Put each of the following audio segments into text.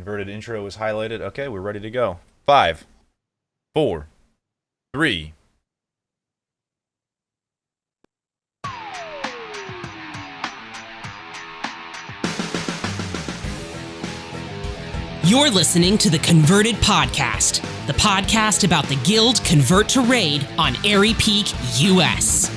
Converted intro is highlighted. Okay, we're ready to go. 5, 4, 3. You're listening to the Converted Podcast, the podcast about the Guild Convert to Raid on Airy Peak, US.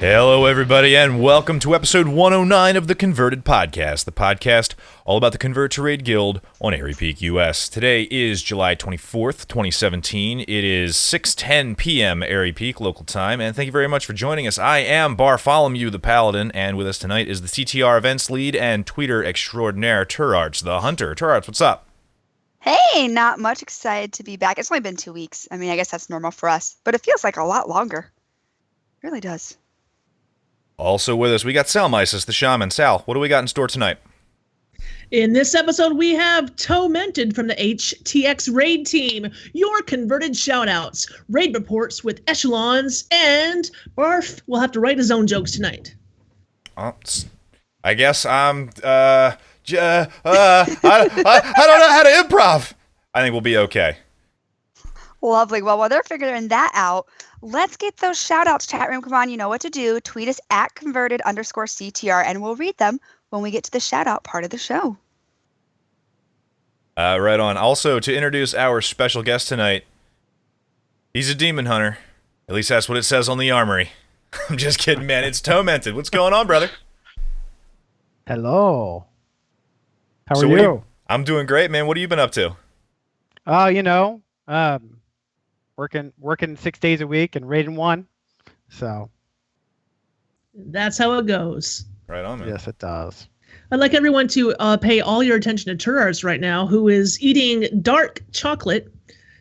Hello, everybody, and welcome to episode 109 of the Converted Podcast, the podcast all about the Convert to Raid Guild on Airy Peak, US. Today is July 24th, 2017. It is 6:10 p.m. Airy Peak local time, and thank you very much for joining us. I am Barfolomew, the Paladin, and with us tonight is the CTR Events lead and tweeter extraordinaire, Turarts, the Hunter. Turarts, what's up? Hey, not much. Excited to be back. It's only been 2 weeks. I mean, I guess that's normal for us, but it feels like a lot longer. It really does. Also with us, we got Salmisis, the Shaman. Sal, what do we got in store tonight? In this episode, we have Toemented from the HTX raid team, your converted shoutouts, raid reports with Eshelons, and Barf will have to write his own jokes tonight. I guess I'm, I don't know how to improv. I think we'll be okay. Lovely. Well, while they're figuring that out, let's get those shout-outs, chat room. Come on, you know what to do. Tweet us at converted_CTR, and we'll read them when we get to the shout-out part of the show. Right on. Also, to introduce our special guest tonight, he's a demon hunter. At least that's what it says on the armory. I'm just kidding, man. It's Toemented. What's going on, brother? Hello. How are you? I'm doing great, man. What have you been up to? Working 6 days a week and raiding one. So That's how it goes. Right on, man. yes, it does. I'd like everyone to pay all your attention to Turarts right now, who is eating dark chocolate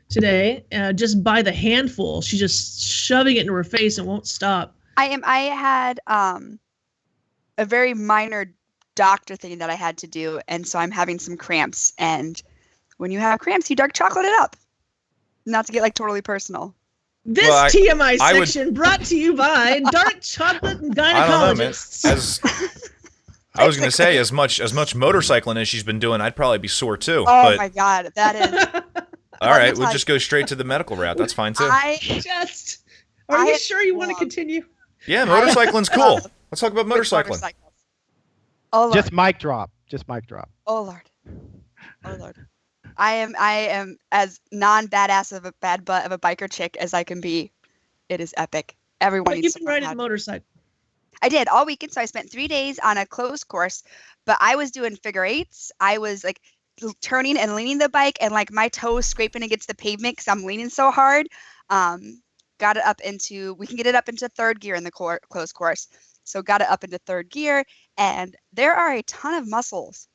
today, just by the handful. She's just shoving it into her face and won't stop. I had a very minor doctor thing that I had to do, and so I'm having some cramps. And when you have cramps, you dark chocolate it up. Not to get like totally personal. This TMI section brought to you by Dark Chocolate and Gynecologists. I don't know, man. I was going to say, as much motorcycling as she's been doing, I'd probably be sore too. Oh my God, that is. All right, we'll just go straight to the medical route. That's fine too. Are you sure you want to continue? Yeah, motorcycling's cool. Let's talk about motorcycling. Oh Lord. Just mic drop. Oh Lord. Oh Lord. I am as non-badass of a bad butt of a biker chick as I can be. It is epic. Everyone But needs you've to been learn riding how a to- motorcycle. I did all weekend, so I spent 3 days on a closed course, but I was doing figure eights. I was like turning and leaning the bike, and like my toes scraping against the pavement because I'm leaning so hard. Got it up into, we can get it up into third gear in the closed course. So got it up into third gear, and there are a ton of muscles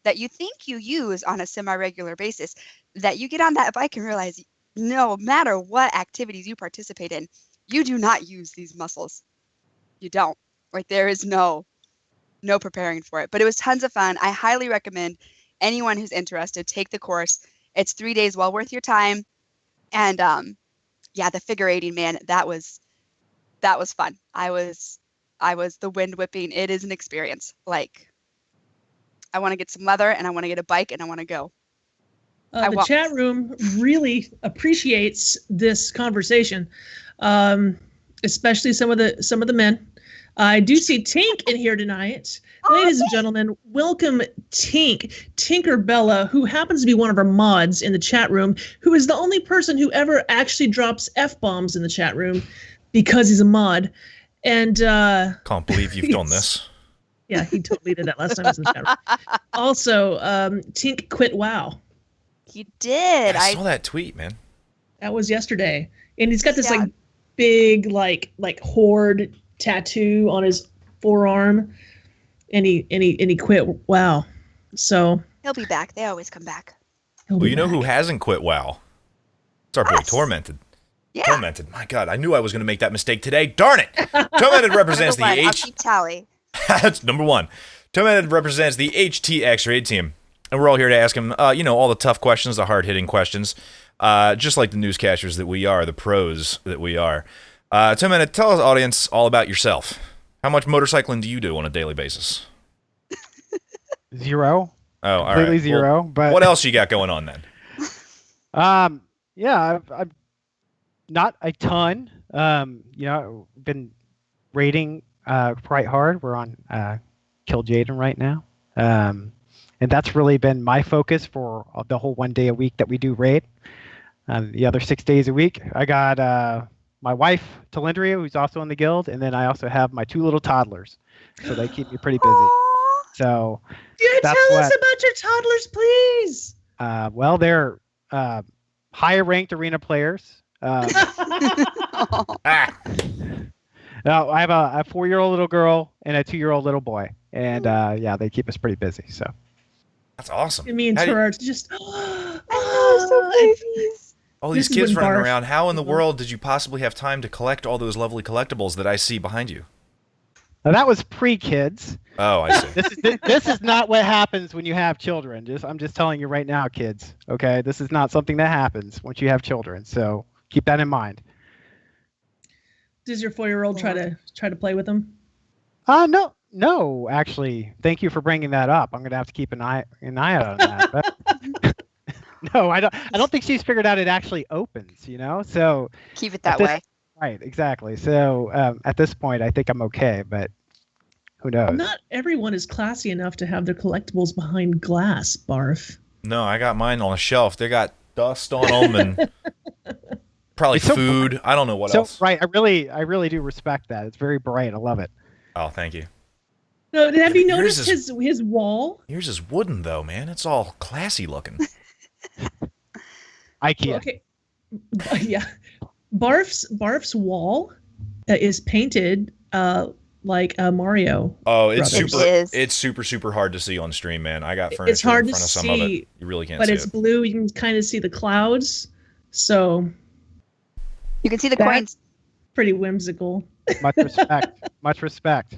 that you think you use on a semi-regular basis that you get on that bike and realize no matter what activities you participate in, you do not use these muscles. You don't. Like there is no preparing for it. But it was tons of fun. I highly recommend anyone who's interested, take the course. It's 3 days, well worth your time. And the figure eighting, man, that was fun. I was the wind whipping. It is an experience. Like I want to get some leather and I want to get a bike and I want to go. The chat room really appreciates this conversation, especially some of the men. I do see Tink in here tonight. Ladies and gentlemen, welcome Tink, Tinkerbella, who happens to be one of our mods in the chat room, who is the only person who ever actually drops F-bombs in the chat room because he's a mod. And can't believe you've done this. Yeah, he totally did that last time I was in the chat room. Also, Tink quit WoW. He did. I saw that tweet, man. That was yesterday. And he's got this like big like horde tattoo on his forearm, and he quit WoW. So he'll be back. They always come back. Well, you know who hasn't quit WoW? It's our boy Tormented. Yeah. Tormented. My God, I knew I was going to make that mistake today. Darn it! Tormented represents the I'll keep tally. That's number one. Toemented represents the HTX raid team, and we're all here to ask him, all the tough questions, the hard-hitting questions, just like the newscasters that we are, the pros that we are. Toemented, tell us, audience, all about yourself. How much motorcycling do you do on a daily basis? Zero. Oh, all Completely right. zero. Well, But what else you got going on then? yeah, I've not a ton. Been raiding quite hard. We're on Kill Jaden right now. And that's really been my focus for the whole 1 day a week that we do raid. The other 6 days a week, I got my wife, Talindria, who's also in the guild, and then I also have my 2 little toddlers. So they keep me pretty busy. So tell us about your toddlers, please. Well, they're higher ranked arena players. No, I have a 4-year-old little girl and a 2-year-old little boy, and yeah, they keep us pretty busy. So that's awesome. Me and Turarts just babies. All these kids running around. How in the world did you possibly have time to collect all those lovely collectibles that I see behind you? Now, that was pre-kids. Oh, I see. This is not what happens when you have children. I'm just telling you right now, kids. Okay, this is not something that happens once you have children. So keep that in mind. Does your 4-year-old try to play with them? No, actually. Thank you for bringing that up. I'm gonna have to keep an eye out on that. But no, I don't think she's figured out it actually opens. So keep it that way. Right, exactly. So at this point, I think I'm okay, but who knows? Not everyone is classy enough to have their collectibles behind glass, Barf. No, I got mine on a shelf. They got dust on them and probably food. I don't know what else. Right, I really do respect that. It's very bright. I love it. Oh, thank you. No, have you noticed his wall? Yours is wooden, though, man. It's all classy looking. IKEA. Okay. Yeah. Barf's wall is painted like a Mario. Oh, it's Brothers. super hard to see on stream, man. I got furniture it's hard in front to of some see, of it. You really can't see it. But it's blue. You can kind of see the clouds. So you can see the coins. Pretty whimsical. Much respect. Much respect.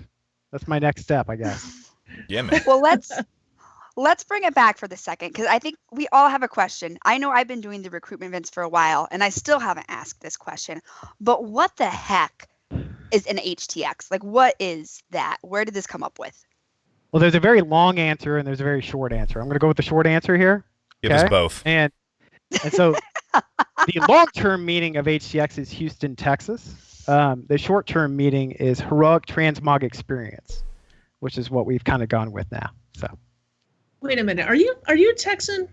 That's my next step, I guess. Yeah, man. Well, let's bring it back for the second, because I think we all have a question. I know I've been doing the recruitment events for a while, and I still haven't asked this question. But what the heck is an HTX? Like, what is that? Where did this come up with? Well, there's a very long answer and there's a very short answer. I'm going to go with the short answer here. Give us both. And so the long-term meaning of HTX is Houston, Texas. The short-term meaning is Heroic Transmog Experience, which is what we've kind of gone with now. So. Wait a minute. Are you Texan?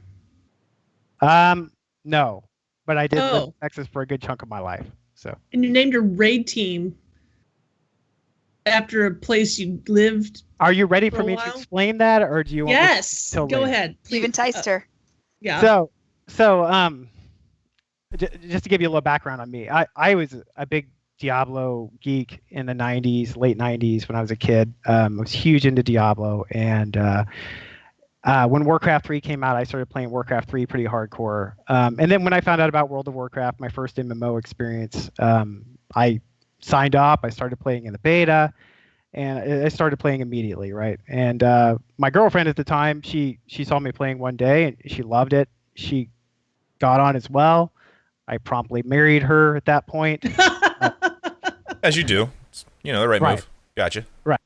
No, but I did live in Texas for a good chunk of my life. So. And you named your raid team after a place you lived. Are you ready for me to explain that, or do you want? Yes. Go ahead. You've enticed her. Yeah. So just to give you a little background on me, I was a big Diablo geek in the 90s, late 90s when I was a kid. I was huge into Diablo, and when Warcraft 3 came out, I started playing Warcraft 3 pretty hardcore. And then when I found out about World of Warcraft, my first MMO experience, I signed up. I started playing in the beta, and I started playing immediately, right? And my girlfriend at the time, she saw me playing one day, and she loved it. She got on as well. I promptly married her at that point. As you do. It's, the right move. Gotcha. Right.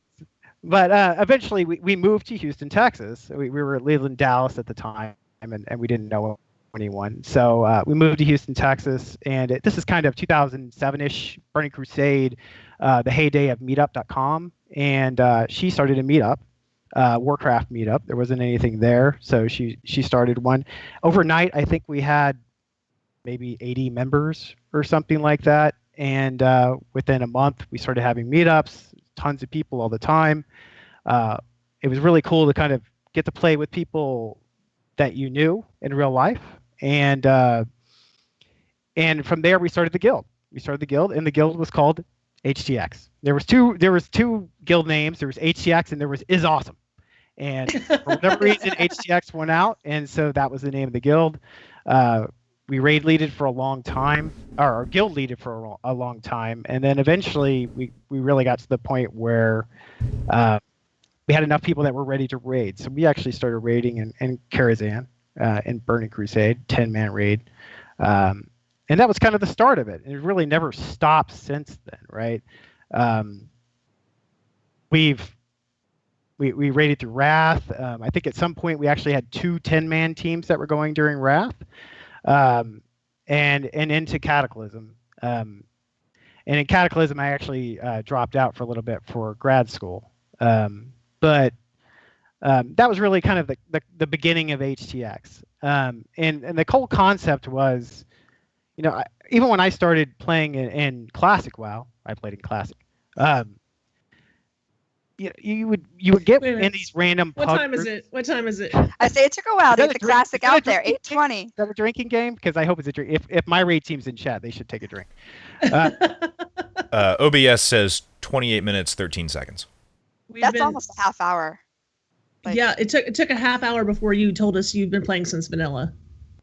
But eventually we moved to Houston, Texas. We were living in Dallas at the time, and we didn't know anyone. So we moved to Houston, Texas, and this is kind of 2007-ish, Burning Crusade, the heyday of meetup.com. And she started a meetup, Warcraft meetup. There wasn't anything there, so she started one. Overnight, I think we had maybe 80 members or something like that. And within a month, we started having meetups, tons of people all the time. It was really cool to kind of get to play with people that you knew in real life. And from there, we started the guild. And the guild was called HTX. There was two guild names. There was HTX and there was Is Awesome. And for whatever reason, HTX went out, and so that was the name of the guild. We raid leaded for a long time, or guild leaded for a long time, and then eventually we really got to the point where we had enough people that were ready to raid. So we actually started raiding in Karazhan in Burning Crusade, 10-man raid. And and that was kind of the start of it. And it really never stopped since then, right? We raided through Wrath. I think at some point we actually had 2 10-man teams that were going during Wrath, and into Cataclysm. And in Cataclysm, I actually dropped out for a little bit for grad school. But that was really kind of the beginning of HTX. And the whole concept was, even when I started playing in Classic WoW, I played in Classic. You would get in these random. What time is it? What time is it? I say it took a while to get the Classic out there. 8:20. Is that a drinking game? Because I hope it's a drink. If my raid team's in chat, they should take a drink. OBS says 28 minutes 13 seconds. That's almost a half hour. Yeah, it took a half hour before you told us you've been playing since vanilla.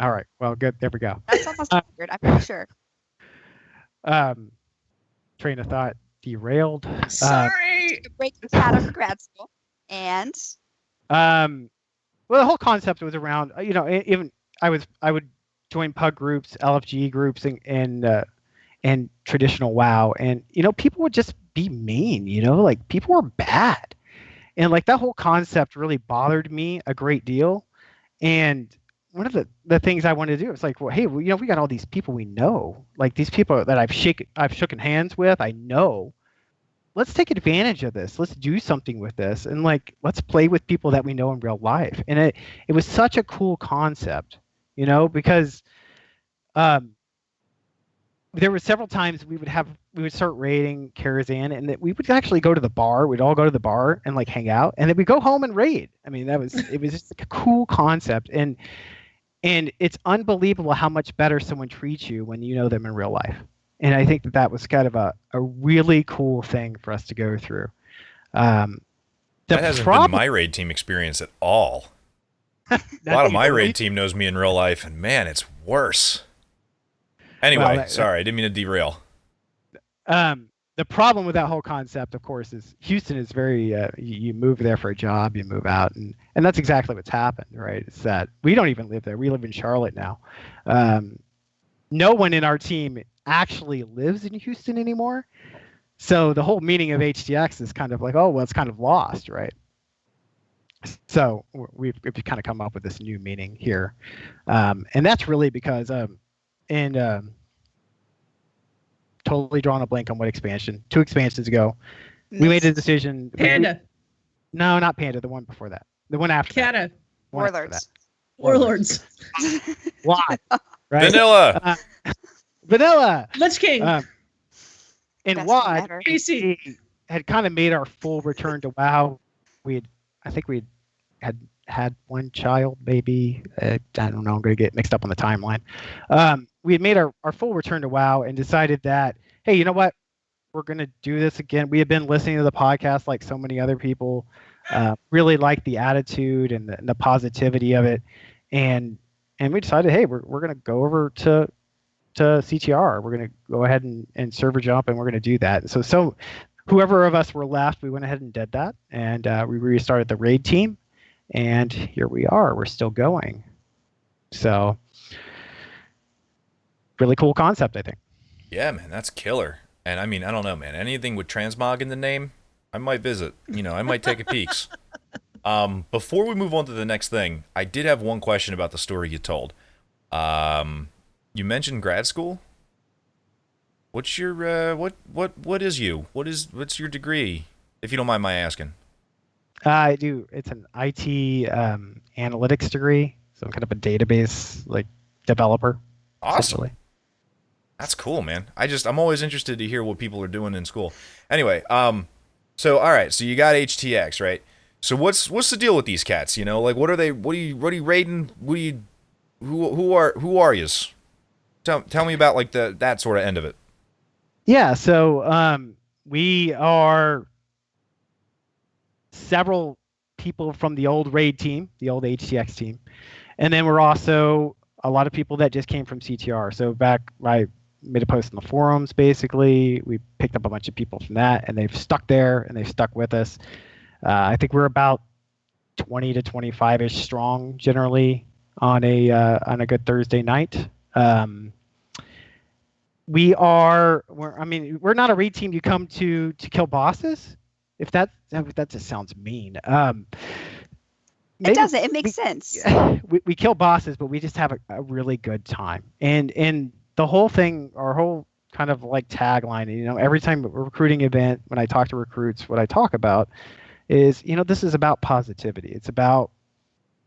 All right. Well, good. There we go. That's almost weird. I'm pretty sure. Train of thought derailed. Sorry. Breaking cat of grad school, and well, the whole concept was around. Even I would join pug groups, LFG groups, and traditional WoW, and people would just be mean. Like people were bad. And like that whole concept really bothered me a great deal. And one of the things I wanted to do is like, well, hey, we got all these people we know, like these people that I've shaken hands with. I know. Let's take advantage of this. Let's do something with this, and like let's play with people that we know in real life. And it was such a cool concept, because there were several times we would start raiding Karazhan, and that we would actually go to the bar. We'd all go to the bar and like hang out, and then we'd go home and raid. I mean, it was just like a cool concept, and it's unbelievable how much better someone treats you when you know them in real life. And I think that was kind of a really cool thing for us to go through. That hasn't been my raid team experience at all. A lot of my raid team knows me in real life, and man, it's worse. Anyway, sorry, I didn't mean to derail. The problem with that whole concept, of course, is Houston is very, you move there for a job, you move out, and that's exactly what's happened, right? It's that we don't even live there. We live in Charlotte now. No one in our team actually lives in Houston anymore. So the whole meaning of HTX is kind of like, oh, well, it's kind of lost, right? So we've kind of come up with this new meaning here. And that's really because totally drawing a blank on what expansion. 2 expansions ago, we made a decision. Panda. No, not Panda. The one before that. The one after Kata. that. Warlords. Warlords. Why? Right? Vanilla. Vanilla. Lich King. And Wad had kind of made our full return to WoW. I think we had 1 child, maybe. I don't know. I'm going to get mixed up on the timeline. We had made our full return to WoW and decided that, hey, you know what? We're going to do this again. We had been listening to the podcast like so many other people, really liked the attitude and the positivity of it. And we decided, hey, we're going to go over to CTR. We're going to go ahead and server jump, and we're going to do that. So whoever of us were left, we went ahead and did that. And we restarted the raid team. And here we are. We're still going. So really cool concept, I think. Yeah, man, that's killer. And I mean, I don't know, man. Anything with transmog in the name, I might visit. I might take a peeks. Before we move on to the next thing, I did have one question about the story you told. You mentioned grad school. What's your what's your degree, if you don't mind my asking? I do. It's an IT analytics degree, so I'm kind of a database like developer. Awesome. That's cool, man. I'm always interested to hear what people are doing in school. Anyway, so all right, so you got HTX, right? So what's the deal with these cats? Like what are they? What are you raiding? Who are yous? Tell me about like that sort of end of it. Yeah, so we are several people from the old raid team, the old HTX team, and then we're also a lot of people that just came from CTR. So back, I made a post in the forums. Basically, we picked up a bunch of people from that, and they've stuck there and they've stuck with us. I think we're about 20 to 25-ish strong generally on a good Thursday night. we're not a raid team you come to kill bosses. If that just sounds mean. It doesn't. It makes sense. We kill bosses, but we just have a really good time. And the whole thing, our whole kind of like tagline, every time a recruiting event, when I talk to recruits, what I talk about is, this is about positivity. It's about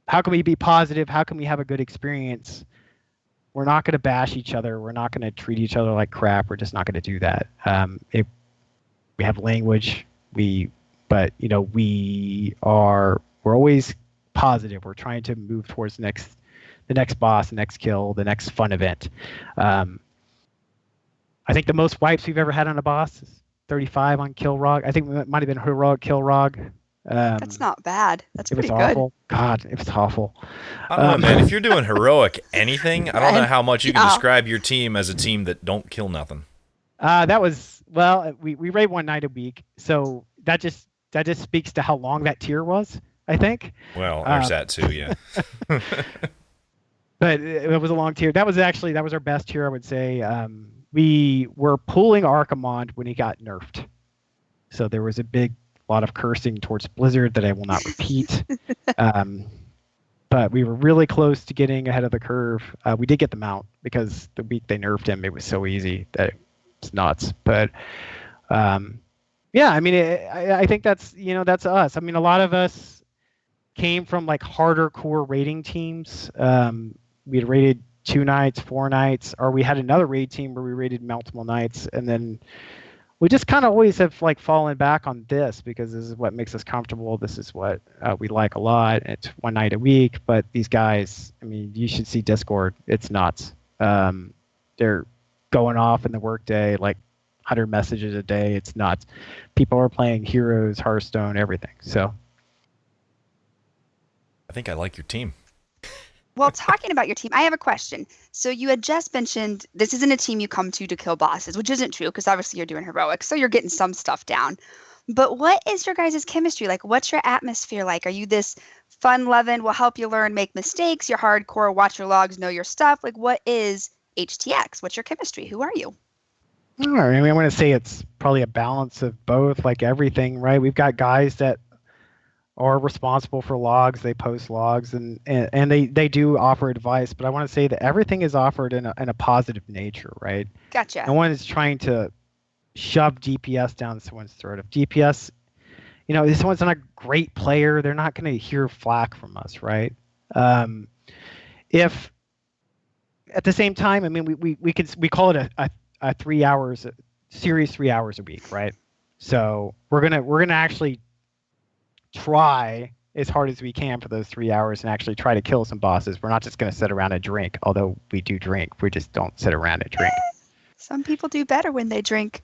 how can we be positive? How can we have a good experience? We're not going to bash each other. We're not going to treat each other like crap. We're just not going to do that. We have language, we're always positive. We're trying to move towards the next boss, the next kill, the next fun event. I think the most wipes we've ever had on a boss is 35 on Kilrog. I think it might have been heroic Kilrog. That's not bad. That's pretty good. Awful. God, it was awful. I don't know, man. If you're doing heroic anything, I don't know how much you can describe your team as a team that don't kill nothing. We raid one night a week, so that just speaks to how long that tier was, I think. Well, there's that too, yeah. But it was a long tier. That was our best tier, I would say. We were pulling Archimond when he got nerfed, so there was a lot of cursing towards Blizzard that I will not repeat. But we were really close to getting ahead of the curve. We did get the mount because the week they nerfed him, it was so easy that it's nuts. But I think that's us. I mean, a lot of us came from like harder core raiding teams. We had raided 2 nights, 4 nights, or we had another raid team where we raided multiple nights, and then we just kind of always have like fallen back on this because this is what makes us comfortable. This is what we like a lot. It's one night a week, but these guys, I mean, you should see Discord. It's nuts. They're going off in the workday like 100 messages a day. It's nuts. People are playing Heroes, Hearthstone, everything. So I think I like your team. Well, talking about your team, I have a question. So you had just mentioned this isn't a team you come to kill bosses, which isn't true because obviously you're doing heroics, so you're getting some stuff down. But what is your guys' chemistry like? What's your atmosphere like? Are you this fun-loving, will help you learn, make mistakes? You're hardcore, watch your logs, know your stuff? Like, what is HTX? What's your chemistry? Who are you? All right. I mean, I want to say it's probably a balance of both, like everything, right? We've got guys that are responsible for logs. They post logs and they do offer advice, but I want to say that everything is offered in a positive nature, right? Gotcha. No one is trying to shove DPS down someone's throat. If DPS, if someone's not a great player, they're not going to hear flack from us, right? If at the same time, I mean, we call it a 3 hours series, 3 hours a week, right? So we're gonna actually try as hard as we can for those 3 hours and actually try to kill some bosses. We're not just going to sit around and drink, although we do drink. We just don't sit around and drink. Some people do better when they drink.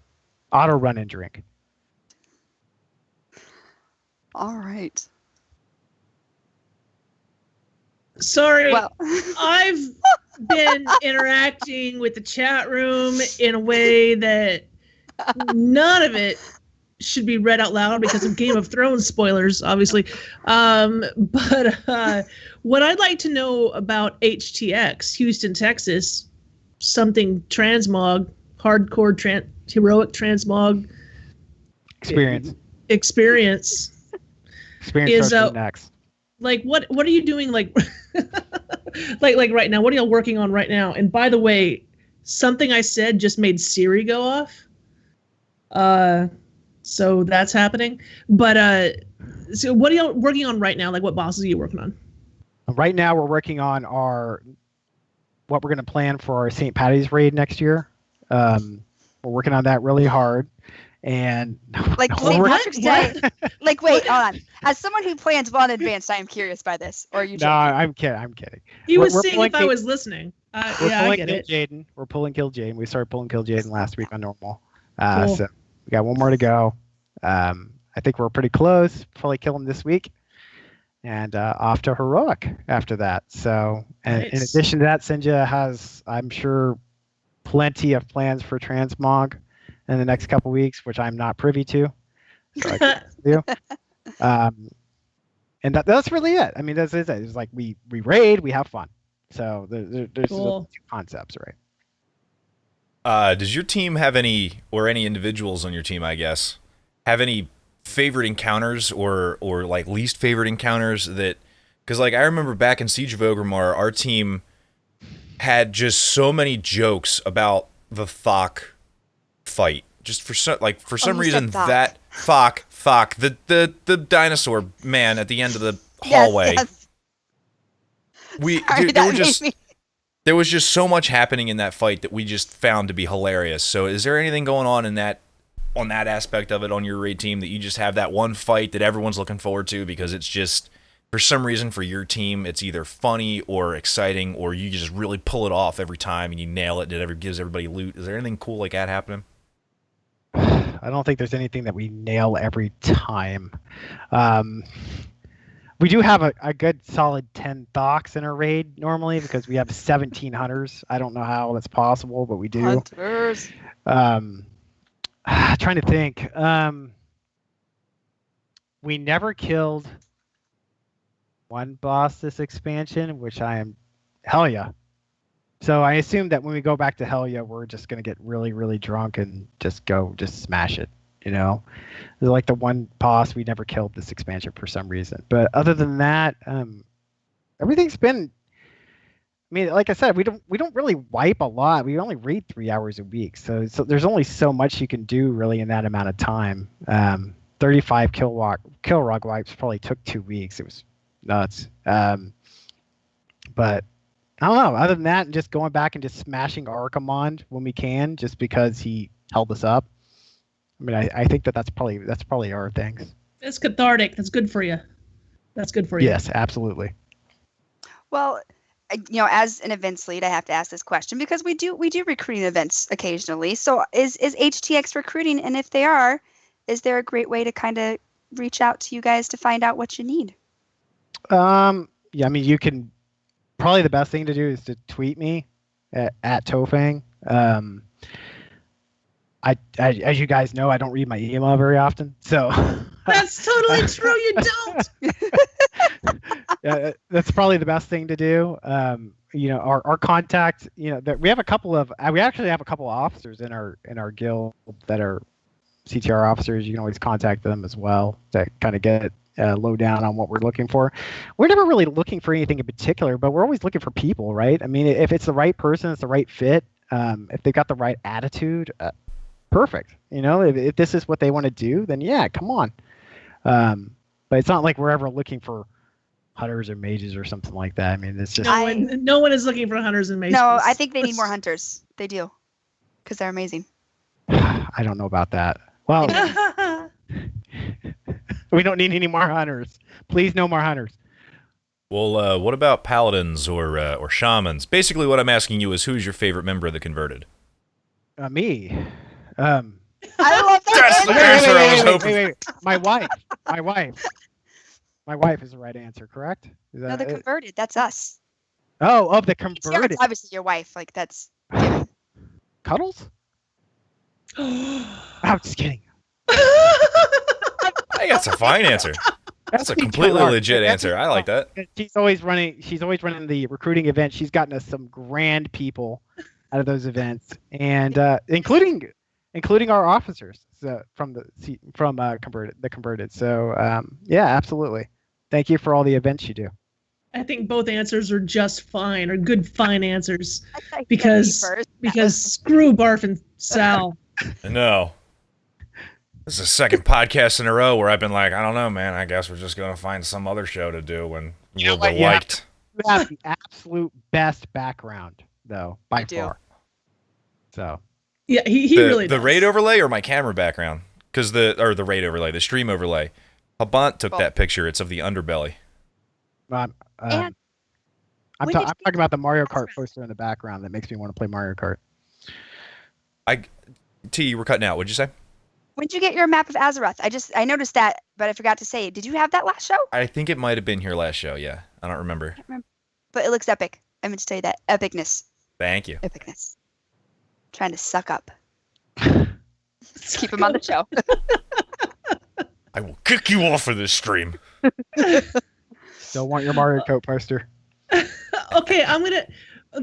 Auto run and drink. All right. Sorry, well. I've been interacting with the chat room in a way that none of it should be read out loud because of Game of Thrones spoilers, obviously. But what I'd like to know about HTX, Houston, Texas, something transmog, hardcore heroic transmog experience is next. Like what are you doing like like right now? What are y'all working on right now? And by the way, something I said just made Siri go off. So that's happening. But so what are y'all working on right now? Like what bosses are you working on? Right now we're working on what we're going to plan for our St. Patty's raid next year. We're working on that really hard. And like St. Patrick's Day. Like wait, hold on. As someone who plans well in advance, I am curious by this. Or are you joking? No, I'm kidding. He was saying if I was listening. Yeah, I get it. Jaden. We're pulling Kill Jaden. We started pulling Kill Jaden last week on normal. Cool. So we got one more to go. I think we're pretty close. Probably kill him this week. And off to heroic after that. So, and nice. In addition to that, Sinja has, I'm sure, plenty of plans for transmog in the next couple weeks, which I'm not privy to. So I can't do. And that's really it. I mean, that's it. It's like we raid, we have fun. So there's cool. two concepts, right? Does your team have any, or any individuals on your team, I guess, have any favorite encounters or like least favorite encounters that, because like I remember back in Siege of Orgrimmar, our team had just so many jokes about the Thok fight. Just for some reason that Thok, the dinosaur man at the end of the hallway. Yes. There was just so much happening in that fight that we just found to be hilarious. So is there anything going on in that aspect of it on your raid team that you just have that one fight that everyone's looking forward to because it's just, for some reason for your team, it's either funny or exciting, or you just really pull it off every time and you nail it and it gives everybody loot? Is there anything cool like that happening? I don't think there's anything that we nail every time. We do have a good solid 10 Thoks in our raid normally because we have 17 hunters. I don't know how that's possible, but we do. Hunters. Trying to think. We never killed one boss this expansion, which I am hell yeah. So I assume that when we go back to hell yeah, we're just gonna get really, really drunk and just smash it. You know, they're like the one boss we never killed this expansion for some reason. But other than that, everything's been. I mean, like I said, we don't really wipe a lot. We only raid 3 hours a week, so there's only so much you can do really in that amount of time. 35 kill rog wipes probably took 2 weeks. It was nuts. But I don't know. Other than that, just going back and just smashing Archimond when we can, just because he held us up. I mean, I think that's probably our things. It's cathartic. That's good for you. That's good for you. Yes, absolutely. Well, as an events lead, I have to ask this question because we do recruiting events occasionally. So is HTX recruiting? And if they are, is there a great way to kind of reach out to you guys to find out what you need? Yeah, I mean, you can. Probably the best thing to do is to tweet me at Tofang. As you guys know, I don't read my email very often, so that's totally true. You don't. That's probably the best thing to do. Our contact. We actually have a couple of officers in our guild that are CTR officers. You can always contact them as well to kind of get lowdown on what we're looking for. We're never really looking for anything in particular, but we're always looking for people, right? I mean, if it's the right person, it's the right fit. If they've got the right attitude. Perfect. If this is what they want to do, then yeah, come on. But it's not like we're ever looking for hunters or mages or something like that. I mean, it's just no one is looking for hunters and mages. No, I think they need more hunters. They do, because they're amazing. I don't know about that. Well, we don't need any more hunters. Please, no more hunters. Well, what about paladins or shamans? Basically, what I'm asking you is, who's your favorite member of the Converted? Me. I love that. That's the answer I was hoping. Wait. My wife is the right answer, correct? No, the Converted. That's us. Oh, of the Converted. It's obviously your wife. Like that's. Cuddles? I'm just kidding. I think that's a fine answer. That's a completely legit answer. I like that. She's always running the recruiting event. She's gotten us some grand people out of those events, and including our officers from the Converted. So yeah, absolutely. Thank you for all the events you do. I think both answers are just fine, or good fine answers, because screw Barf and Sal. No. This is the second podcast in a row where I've been like, I don't know, man. I guess we're just going to find some other show to do when we'll be liked. You have the absolute best background, though, by far. So. Yeah, he really does. The raid overlay or my camera background? Because the raid overlay, the stream overlay. Habant took that picture. It's of the underbelly. I'm talking about the Mario Kart poster in the background that makes me want to play Mario Kart. You were cutting out. What'd you say? When'd you get your map of Azeroth? I noticed that, but I forgot to say. Did you have that last show? I think it might have been here last show. Yeah, I don't remember. But it looks epic. I meant to tell you that epicness. Thank you. Epicness. Trying to suck up. Let's keep him on the show. I will kick you off of this stream. Don't want your Mario Kart poster. Okay, I'm gonna.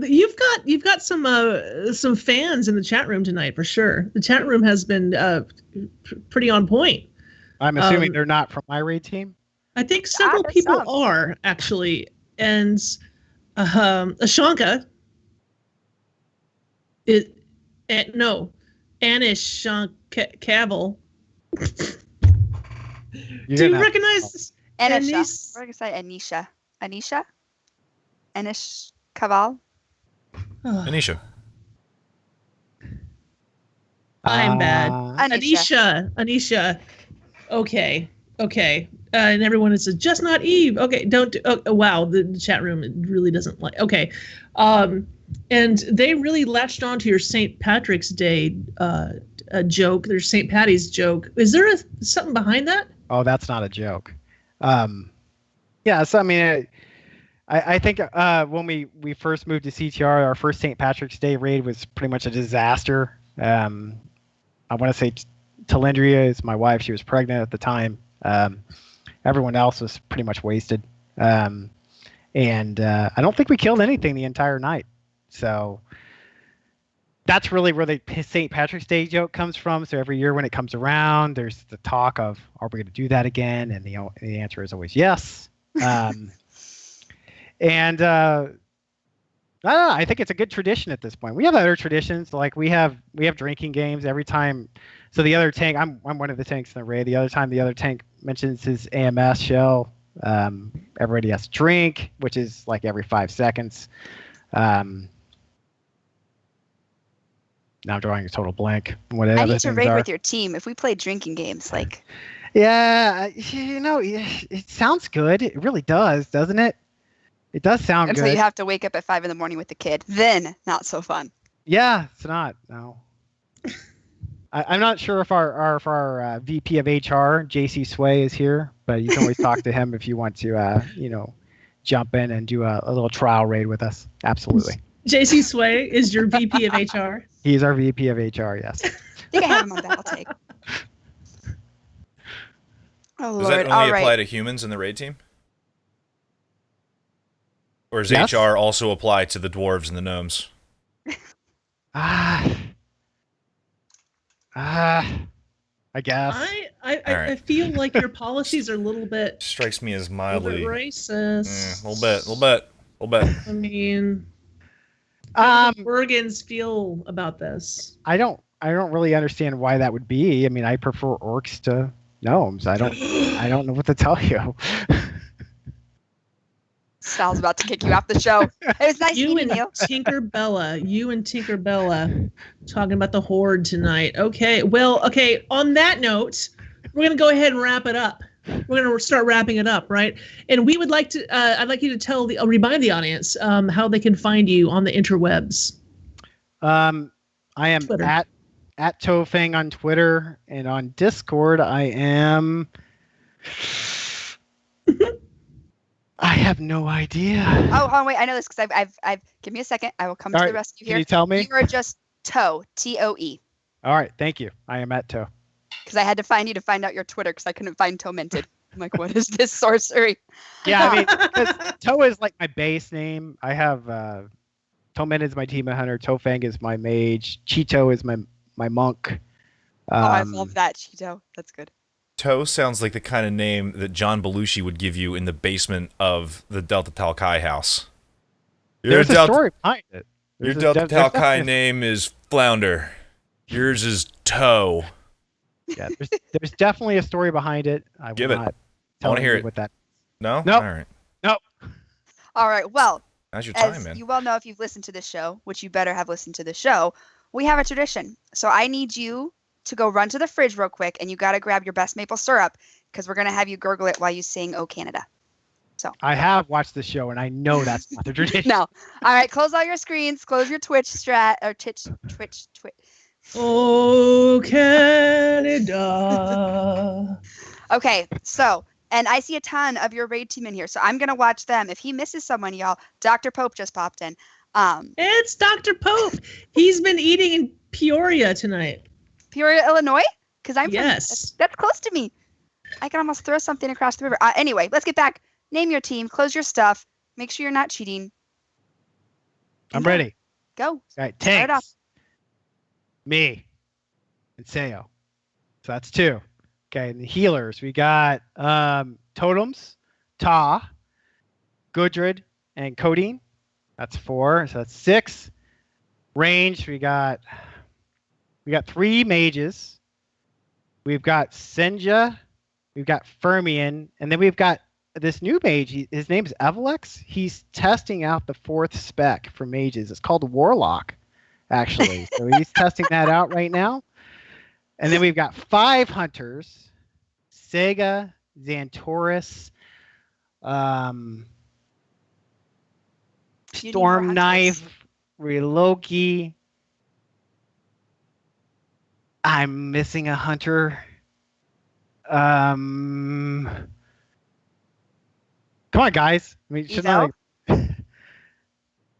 You've got some fans in the chat room tonight for sure. The chat room has been pretty on point. I'm assuming they're not from my raid team. I think several people are actually, and Ashanka. Anish Cavill. Do you recognize this? Anisha. We're gonna say Anisha. Anish Cavill. Anisha. I'm bad. Anisha. Okay. And everyone says just not Eve. Okay, don't. Wow, the chat room really doesn't like. Okay, and they really latched onto your St. Patrick's Day joke. There's St. Patty's joke. Is there something behind that? Oh, that's not a joke. Yeah. So I mean, I think when we first moved to CTR, our first St. Patrick's Day raid was pretty much a disaster. I want to say Talendria is my wife. She was pregnant at the time. Everyone else was pretty much wasted. And I don't think we killed anything the entire night. So that's really where the St. Patrick's Day joke comes from. So every year when it comes around, there's the talk of, are we going to do that again? And the answer is always yes. And I don't know, I think it's a good tradition at this point. We have other traditions, like we have drinking games every time. So the other tank, I'm one of the tanks in the raid. The other time the other tank mentions his AMS shell, everybody has to drink, which is like every 5 seconds. Now I'm drawing a total blank. I need to raid with your team if we play drinking games. Like, yeah, it sounds good. It really does, doesn't it? It does sound good. Until you have to wake up at 5 a.m. with the kid. Then not so fun. Yeah, it's not. No. I'm not sure if our VP of HR, JC Sway, is here, but you can always talk to him if you want to, jump in and do a little trial raid with us. Absolutely. JC Sway is your VP of HR? He's our VP of HR, yes. I think I have him on Battle Take. Oh, Does Lord. that only apply to humans in the raid team? Or does HR also apply to the dwarves and the gnomes? I guess. I feel like your policies are a little bit... Strikes me as mildly... racist. A little bit. I mean... How do Bergens feel about this? I don't really understand why that would be. I mean, I prefer orcs to gnomes. I don't know what to tell you. Sal's about to kick you off the show. It was nice meeting you. You and Tinkerbella talking about the Horde tonight. Okay, well, on that note, we're going to go ahead and wrap it up. We're going to start wrapping it up, right? And we would like to, I'd like you to remind the audience how they can find you on the interwebs. I am Twitter. at Tofang on Twitter, and on Discord I am... I have no idea. Oh, wait, I know this because I've give me a second. I will come to the rescue here. Can you tell me? You are just Toe, Toe. All right, thank you. I am at Toe. Because I had to find you to find out your Twitter because I couldn't find Toemented. I'm like, what is this sorcery? Yeah, I mean, because Toe is like my base name. I have Toemented is my demon hunter. Tofang is my mage. Cheeto is my monk. I love that, Cheeto. That's good. Toe sounds like the kind of name that John Belushi would give you in the basement of the Delta Talkai house. There's a story behind it. Your Delta Talkai name is Flounder. Yours is Toe. Yeah, there's definitely a story behind it. I want to hear it. What that... No? Nope. All right. Nope. All right. Well, now's your time, man. You well know if you've listened to this show, which you better have listened to the show, we have a tradition. So I need you to go run to the fridge real quick, and you got to grab your best maple syrup because we're going to have you gurgle it while you sing "Oh Canada." So I have watched the show, and I know that's not the tradition. No. All right. Close all your screens. Close your Twitch Twitch. Oh, Canada. Okay, so, and I see a ton of your raid team in here, so I'm going to watch them. If he misses someone, y'all, Dr. Pope just popped in. It's Dr. Pope. He's been eating in Peoria tonight. Peoria, Illinois? Because I'm yes. That's close to me. I can almost throw something across the river. Anyway, let's get back. Name your team. Close your stuff. Make sure you're not cheating. I'm ready. Go. All right, Start it off. tanks. Me. And Seo. So that's 2. Okay, and the healers, we got Totems, Ta, Gudrid, and Codeine. That's 4. So that's 6. Range, we got 3 mages. We've got Senja. We've got Fermion, and then we've got this new mage. His name's Evelex. He's testing out the 4th spec for mages. It's called Warlock, actually. So he's testing that out right now. And then we've got 5 hunters: Sega, Xantorus, Storm Knife, Reloki. I'm missing a hunter. Come on, guys. I mean, should not.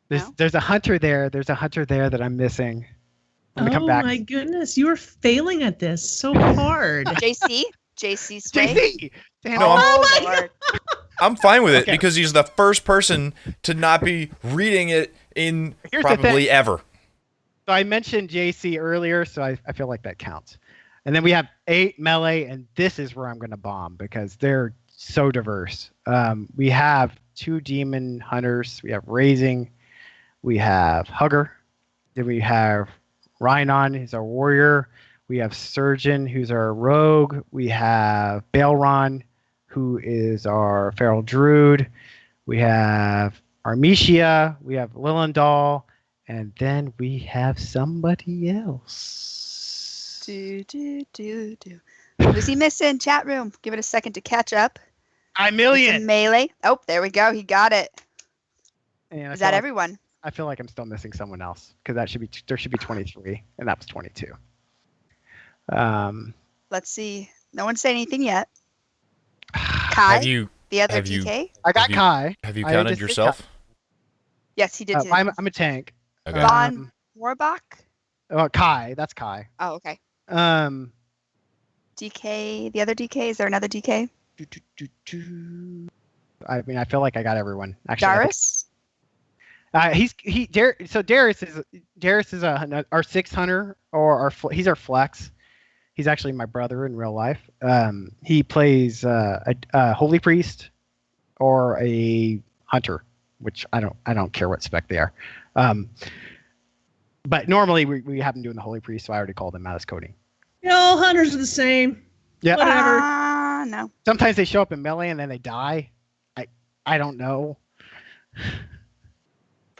There's a hunter there. There's a hunter there that I'm missing. I'm gonna come back. Oh my goodness, you are failing at this so hard. JC Sway. JC. No, I'm fine with it because he's the first person to not be reading it in probably ever. So I mentioned JC earlier, so I feel like that counts. And then we have 8 melee, and this is where I'm going to bomb because they're so diverse. We have 2 demon hunters. We have Raising. We have Hugger. Then we have Rhinon, who's our warrior. We have Surgeon, who's our rogue. We have Baelron, who is our feral druid. We have Armetia. We have Lilendal. And then we have somebody else. Who's he missing? Chat room. Give it a second to catch up. Million. Melee. Oh, there we go. He got it. And is that everyone? I feel like I'm still missing someone else because there should be 23, and that was 22. Let's see. No one said anything yet. Kai, the other DK. I got Kai. Have you counted yourself? Yes, he did. I'm a tank. Okay. Von Warbach. Oh, Kai. That's Kai. Oh, okay. DK. The other DK. Is there another DK? I mean, I feel like I got everyone. Actually, Darius. Darius is our 6 hunter or he's our flex. He's actually my brother in real life. He plays a holy priest or a hunter, which I don't care what spec they are. But normally we have him doing the holy priest, so I already called him out as coding. Yeah, all hunters are the same. Yeah. Whatever. No. Sometimes they show up in melee and then they die. I don't know.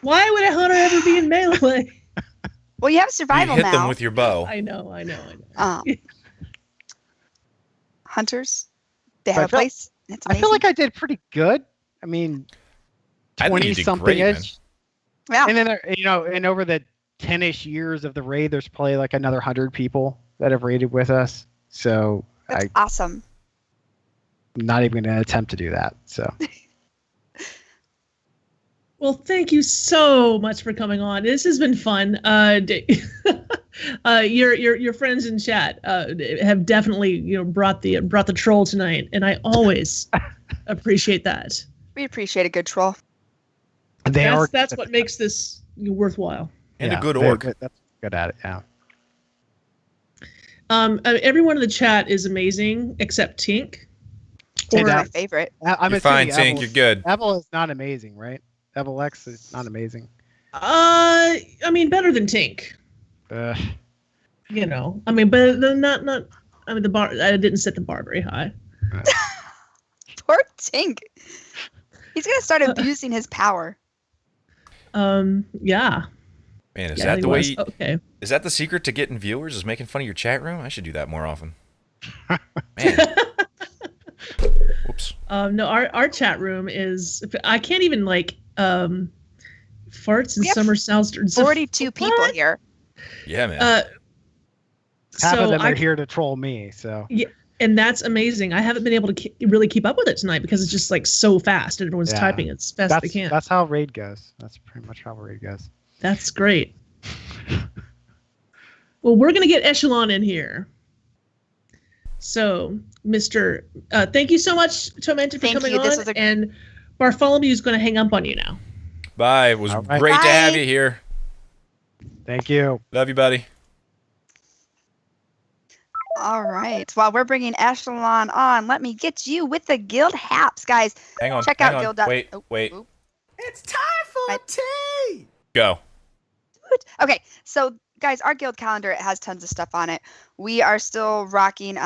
Why would a hunter ever be in melee? Well, you have survival you now. hit them with your bow. I know. Hunters, they have a place. It's amazing. I feel like I did pretty good. I mean, 20-something-ish. Yeah. And then, and over the 10-ish years of the raid, there's probably like another 100 people that have raided with us. So that's awesome. I'm not even going to attempt to do that. So. Well, thank you so much for coming on. This has been fun. Your friends in chat have definitely brought the troll tonight, and I always appreciate that. We appreciate a good troll. That's what makes this worthwhile. And a good orc. That's good at it. Yeah. Everyone in the chat is amazing except Tink. My favorite. You're fine, Tink. You're good. Evel is not amazing, right? Evelex is not amazing. I mean, better than Tink. Ugh. I mean, but not. I mean, the bar. I didn't set the bar very high. Poor Tink. He's gonna start abusing his power. Yeah. Man, is that the way? Okay. Is that the secret to getting viewers? Is making fun of your chat room? I should do that more often. Man. Whoops. No, our chat room is. I can't even farts and summer sounds. 42 people here. Yeah, man. Half of them are here to troll me. So. Yeah, and that's amazing. I haven't been able to really keep up with it tonight because it's just so fast and everyone's typing as fast as they can. That's how raid goes. That's pretty much how raid goes. That's great. Well, we're gonna get Eshelon in here. So, Mr. Thank you so much, Toemented, for coming on. And Barfolomew is going to hang up on you now. Bye. It was right. great to have Bye. you here. Thank you. Love you, buddy. All right. While we're bringing Eshelon on, let me get you with the guild haps, guys. Hang on. Check hang out on. guild. Wait. It's time for tea. Go. Okay, so guys, our guild calendar has tons of stuff on it. We are still rocking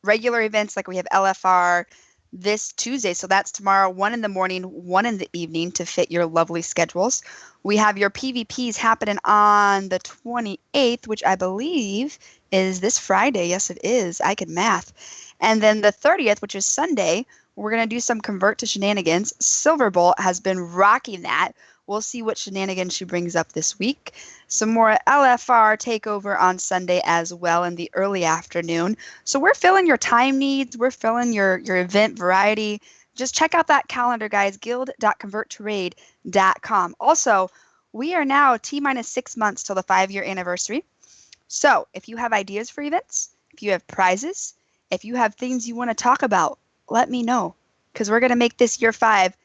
regular events, like we have LFR this Tuesday, so that's tomorrow, 1 in the morning, 1 in the evening, to fit your lovely schedules. We have your PvPs happening on the 28th, which I believe is this Friday. Yes, it is. I can math. And then the 30th, which is Sunday, we're going to do some Convert to Shenanigans. Silverbolt has been rocking that. We'll see what shenanigans she brings up this week. Some more LFR takeover on Sunday as well in the early afternoon. So we're filling your time needs. We're filling your event variety. Just check out that calendar, guys, guild.converttoraid.com. Also, we are now T-minus 6 months till the 5-year anniversary. So if you have ideas for events, if you have prizes, if you have things you want to talk about, let me know, because we're going to make this year 5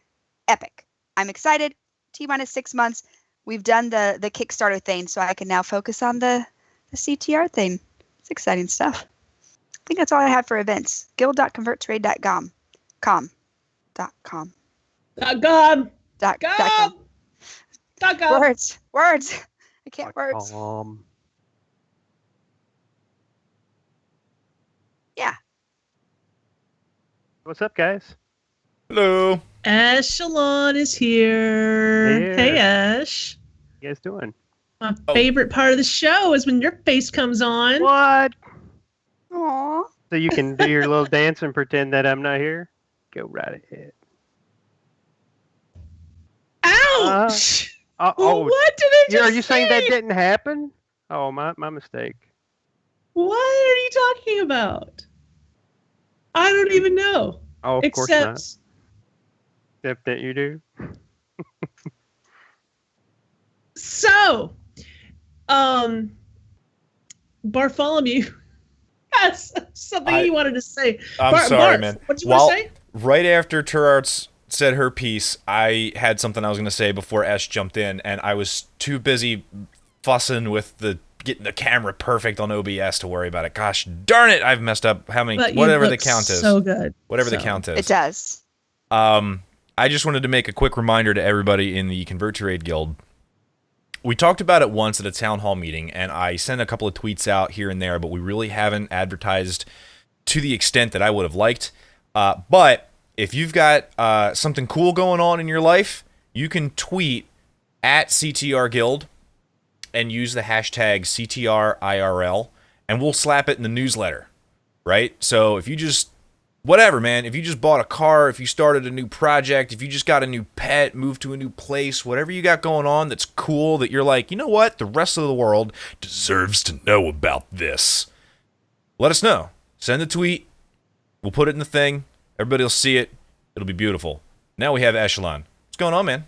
epic. I'm excited. T-minus 6 months. We've done the Kickstarter thing, so I can now focus on the CTR thing. It's exciting stuff. I think that's all I have for events. Guild.converttoraid.com. .com. Words. I can't words. Yeah. What's up, guys? Hello. Eshelon is here. Hey, Ash. What you guys doing? My favorite part of the show is when your face comes on. What? Aww. So you can do your little dance and pretend that I'm not here? Go right ahead. Ouch! Oh, what did it just are you saying that say? didn't happen? Oh, my mistake. What are you talking about? I don't even know. Oh, of course not. Except that you do. So, Barfolomew has something he wanted to say. I'm sorry, Barf, man. What did you want to say? Right after Turarts said her piece, I had something I was going to say before Esh jumped in, and I was too busy fussing with getting the camera perfect on OBS to worry about it. Gosh darn it, I've messed up whatever the count is. So good. Whatever the count is. It does. I just wanted to make a quick reminder to everybody in the Convert to Raid Guild. We talked about it once at a town hall meeting, and I sent a couple of tweets out here and there, but we really haven't advertised to the extent that I would have liked. But if you've got something cool going on in your life, you can tweet at CTR Guild and use the hashtag CTRIRL, and we'll slap it in the newsletter, right? So if you just, whatever, man, if you just bought a car, if you started a new project, if you just got a new pet, moved to a new place, whatever you got going on that's cool, that you're like, you know what, the rest of the world deserves to know about this, let us know. Send a tweet. We'll put it in the thing. Everybody will see it. It'll be beautiful. Now we have Eshelon. What's going on, man?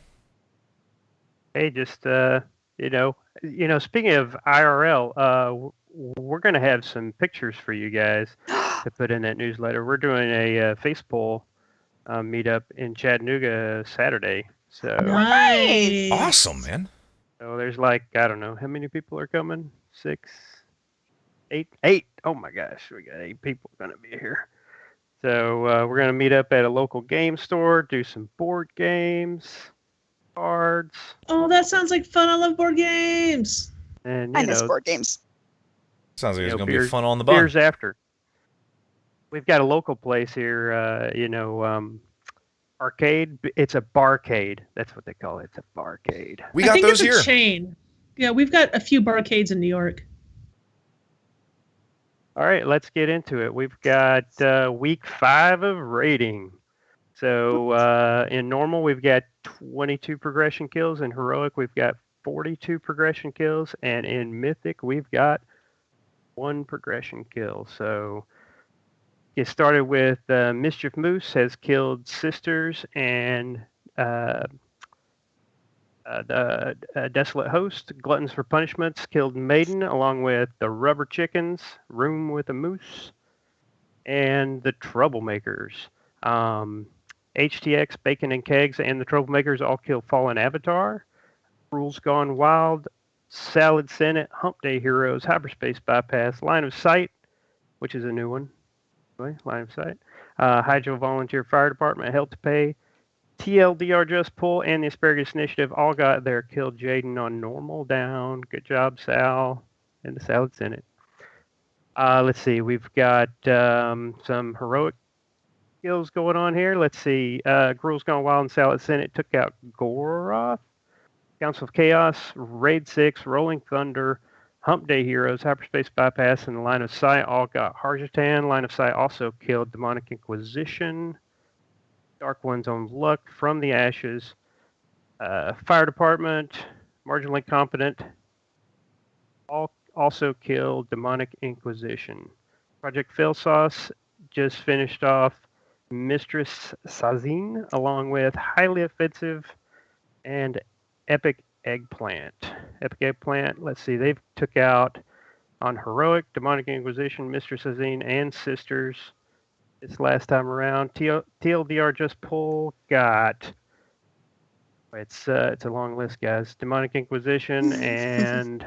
Hey, just, speaking of IRL, we're going to have some pictures for you guys to put in that newsletter. We're doing a face pull meetup in Chattanooga Saturday. So Nice. Awesome, man. So there's like, I don't know, how many people are coming? 6, 8? Oh my gosh, we got 8 people going to be here. So we're going to meet up at a local game store, do some board games, cards. Oh, that sounds like fun. I love board games. And I miss board games. Sounds like it's going to be fun on the bun. Beers after. We've got a local place here, arcade. It's a barcade. That's what they call it. It's a barcade. We got those here. It's a chain. Yeah, we've got a few barcades in New York. All right, let's get into it. We've got week 5 of raiding. So in normal, we've got 22 progression kills. In heroic, we've got 42 progression kills. And in mythic, we've got 1 progression kill. So get started with Mischief Moose has killed Sisters and the Desolate Host. Gluttons for Punishments killed Maiden along with the Rubber Chickens, Room with a Moose, and the Troublemakers. HTX, Bacon and Kegs, and the Troublemakers all kill Fallen Avatar. Rules Gone Wild, Salad Senate, Hump Day Heroes, Hyperspace Bypass, Line of Sight, which is a new one. Line of Sight. Hydro Volunteer Fire Department, Help to Pay, TLDR Just Pull, and the Asparagus Initiative all got their Kill Jaden on normal down. Good job, Sal, and the Salad Senate. Let's see. We've got some heroic kills going on here. Let's see. Gruel's Gone Wild and Salad Senate took out Goroth. Council of Chaos, Raid 6, Rolling Thunder, Hump Day Heroes, Hyperspace Bypass, and the Line of Sight all got Harjatan. Line of Sight also killed Demonic Inquisition. Dark Ones on Luck, From the Ashes, Fire Department, Marginally Competent, all also killed Demonic Inquisition. Project Philsauce just finished off Mistress Sazine, along with Highly Offensive and Epic Eggplant. Epic Eggplant, let's see, they've took out on Heroic, Demonic Inquisition, Mistress Sazine, and Sisters. This last time around, TLDR Just Pull got, it's a long list, guys. Demonic Inquisition and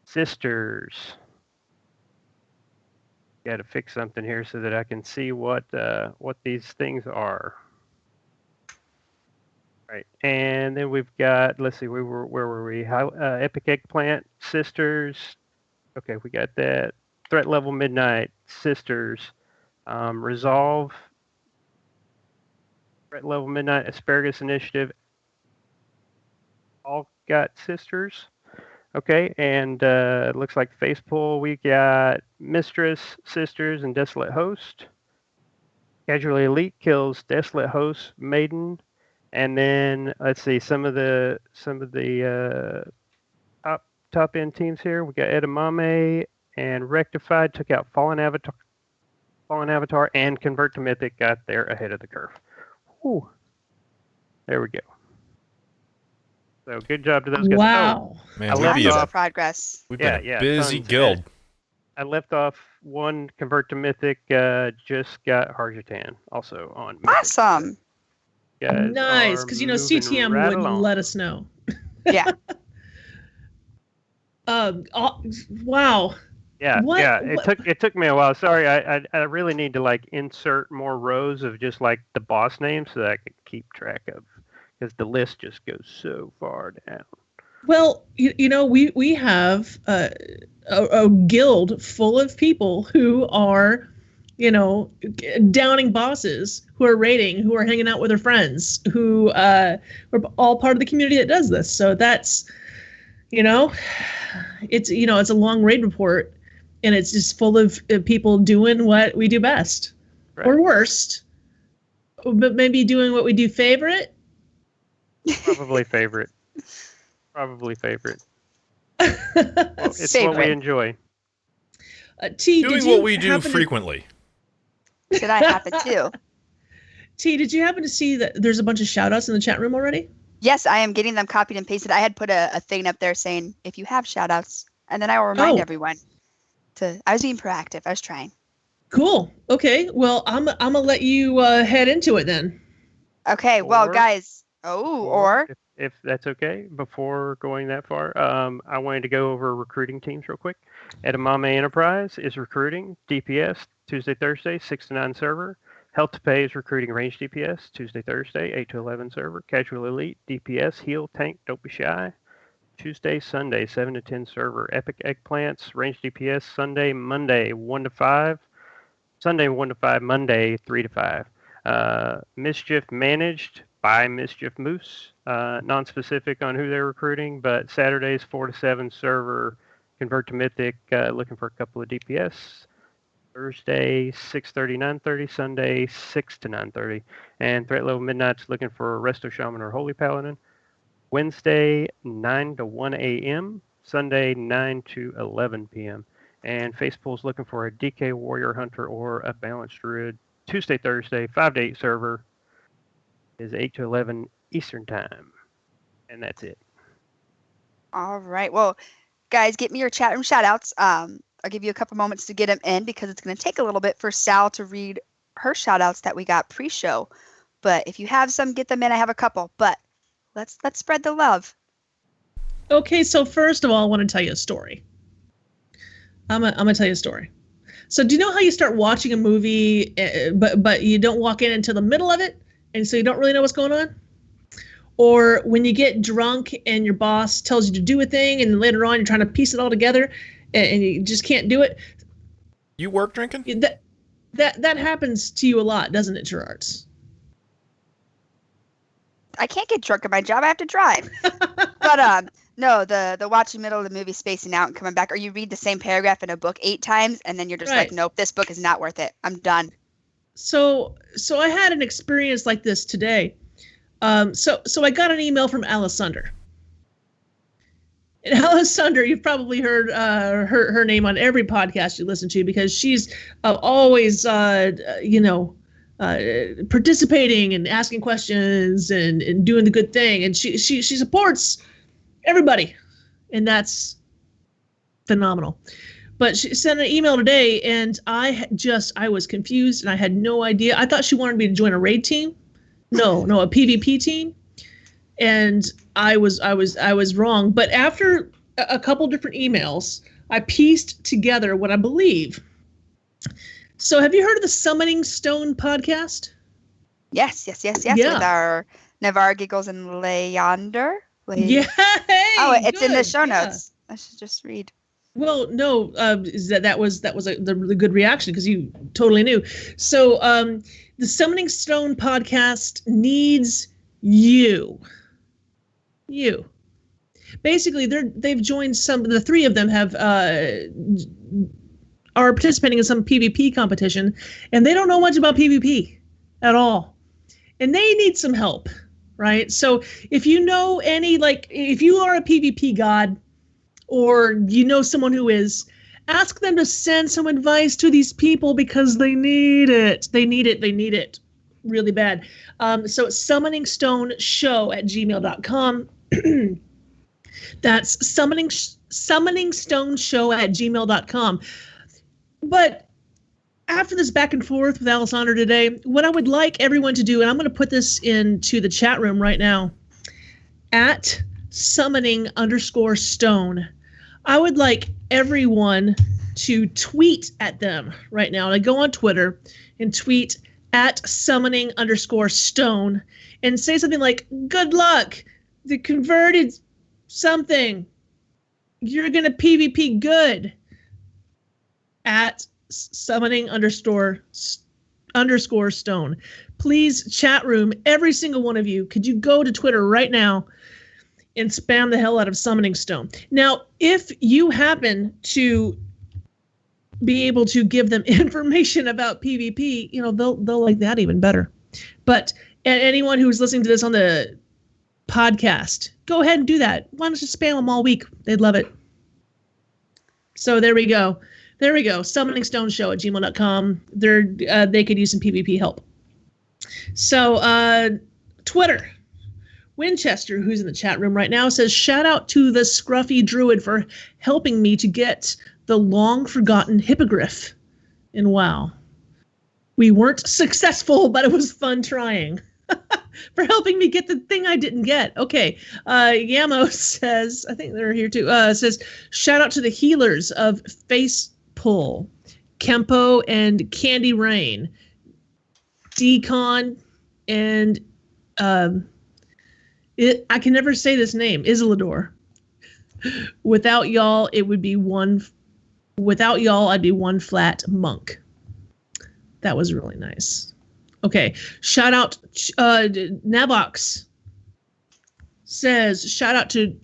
Sisters. Got to fix something here so that I can see what these things are. Right, and then we've got, let's see, where were we? Epic Eggplant, Sisters. Okay, we got that. Threat Level Midnight, Sisters. Resolve, Threat Level Midnight, Asparagus Initiative, all got Sisters. Okay, and it looks like Face Pull, we got Mistress, Sisters, and Desolate Host. Casually Elite kills Desolate Host, Maiden, and then let's see some of the top end teams here. We got Edamame and Rectified took out Fallen Avatar, and Convert to Mythic got there ahead of the curve. Whew. There we go. So good job to those guys. Wow. Oh, Man, Progress. We've been Yeah, a busy tons. guild. I left off one Convert to Mythic, just got Harjatan also on Mythic. Awesome. Guys Nice, are because moving CTM right wouldn't along. let us know. Yeah. Wow. Yeah, What- yeah. what- It took me a while. Sorry, I really need to like insert more rows of just like the boss names so that I can keep track of, because the list just goes so far down. Well, we have a guild full of people who are, downing bosses, who are raiding, who are hanging out with their friends, who are all part of the community that does this. So that's, it's a long raid report, and it's just full of people doing what we do best, Right. or worst, but maybe doing what we do favorite. Probably favorite. Probably favorite. Well, it's what we Favorite. enjoy. T, Doing did you what we do happen to- frequently. Did I happen too? T, did you happen to see that there's a bunch of shout outs in the chat room already? Yes, I am getting them copied and pasted. I had put a thing up there saying, if you have shout outs, and then I will remind everyone I was being proactive. I was trying. Cool. Okay. Well, I'm gonna let you head into it then. Okay. Well, Or- guys. Or if that's okay, before going that far, I wanted to go over recruiting teams real quick. Edamame Enterprise is recruiting DPS Tuesday, Thursday, 6 to 9 server. Help to Pay is recruiting range DPS Tuesday, Thursday, 8 to 11 server. Casual Elite, DPS, Heal, Tank, Don't Be Shy. Tuesday, Sunday, 7 to 10 server. Epic Eggplants, range DPS, Sunday, Monday, 1 to 5. Sunday, 1 to 5, Monday, 3 to 5. Mischief Managed by Mischief Moose, non-specific on who they're recruiting, but Saturdays 4 to 7 server, Convert to Mythic, looking for a couple of DPS. Thursday 6:30, 9:30, Sunday 6 to 9:30, and Threat Level Midnight's looking for Resto Shaman or Holy Paladin. Wednesday 9 to 1 a.m., Sunday 9 to 11 p.m. And Facepool's looking for a DK Warrior Hunter or a Balanced Druid. Tuesday, Thursday, 5 to 8 server is 8 to 11 Eastern Time. And that's it. All right. Well, guys, get me your chat room shout outs. I'll give you a couple moments to get them in because it's going to take a little bit for Sal to read her shout outs that we got pre-show. But if you have some, get them in. I have a couple. But let's spread the love. Okay, so first of all, I want to tell you a story. I'm gonna tell you a story. So do you know how you start watching a movie, but you don't walk in until the middle of it, and so you don't really know what's going on? Or when you get drunk and your boss tells you to do a thing, and later on you're trying to piece it all together, and you just can't do it. You work drinking? That happens to you a lot, doesn't it, Turarts? I can't get drunk at my job. I have to drive. But no, the watching middle of the movie, spacing out and coming back, or you read the same paragraph in a book 8 times, and then you're just like, nope, this book is not worth it. I'm done. So I had an experience like this today. So I got an email from Alessander. And Alessander, you've probably heard her name on every podcast you listen to, because she's always participating and asking questions and doing the good thing, and she supports everybody, and that's phenomenal. But she sent an email today, and I was confused, and I had no idea. I thought she wanted me to join a raid team. No, a PvP team. And I was wrong. But after a couple different emails, I pieced together what I believe. So have you heard of the Summoning Stone podcast? Yes. Yeah. With our Navarre, Giggles, and Leander. Yeah. Oh, it's in the show notes. I should just read. Well, no, that was the really good reaction, because you totally knew. So the Summoning Stone podcast needs you. Basically, they've joined the 3 of them are participating in some PvP competition, and they don't know much about PvP at all, and they need some help, right? So if you know if you are a PvP god, or you know someone who is, ask them to send some advice to these people, because they need it. They need it really bad. So it's summoningstoneshow@gmail.com. That's summoningstoneshow@gmail.com. But after this back and forth with Alessandra today, what I would like everyone to do, and I'm going to put this into the chat room right now, at summoning_stone, I would like everyone to tweet at them right now. And I go on Twitter and tweet at summoning_stone and say something like, good luck, the converted something, you're going to PvP good, at summoning_stone. Please, chat room, every single one of you, could you go to Twitter right now and spam the hell out of Summoning Stone? Now, if you happen to be able to give them information about PvP, they'll like that even better. But anyone who's listening to this on the podcast, go ahead and do that. Why don't you spam them all week? They'd love it. So there we go. summoningstoneshow@gmail.com. They could use some PvP help. So Twitter. Winchester, who's in the chat room right now, says, shout out to the Scruffy Druid for helping me to get the long-forgotten hippogriff in WoW. We weren't successful, but it was fun trying. For helping me get the thing I didn't get. Okay. Yamo says, I think they're here too, says, shout out to the healers of Face Pull, Kempo, and Candy Rain, Decon, and I can never say this name, Isilidor. Without y'all, I'd be one flat monk. That was really nice. Okay, shout out Navox says, shout out to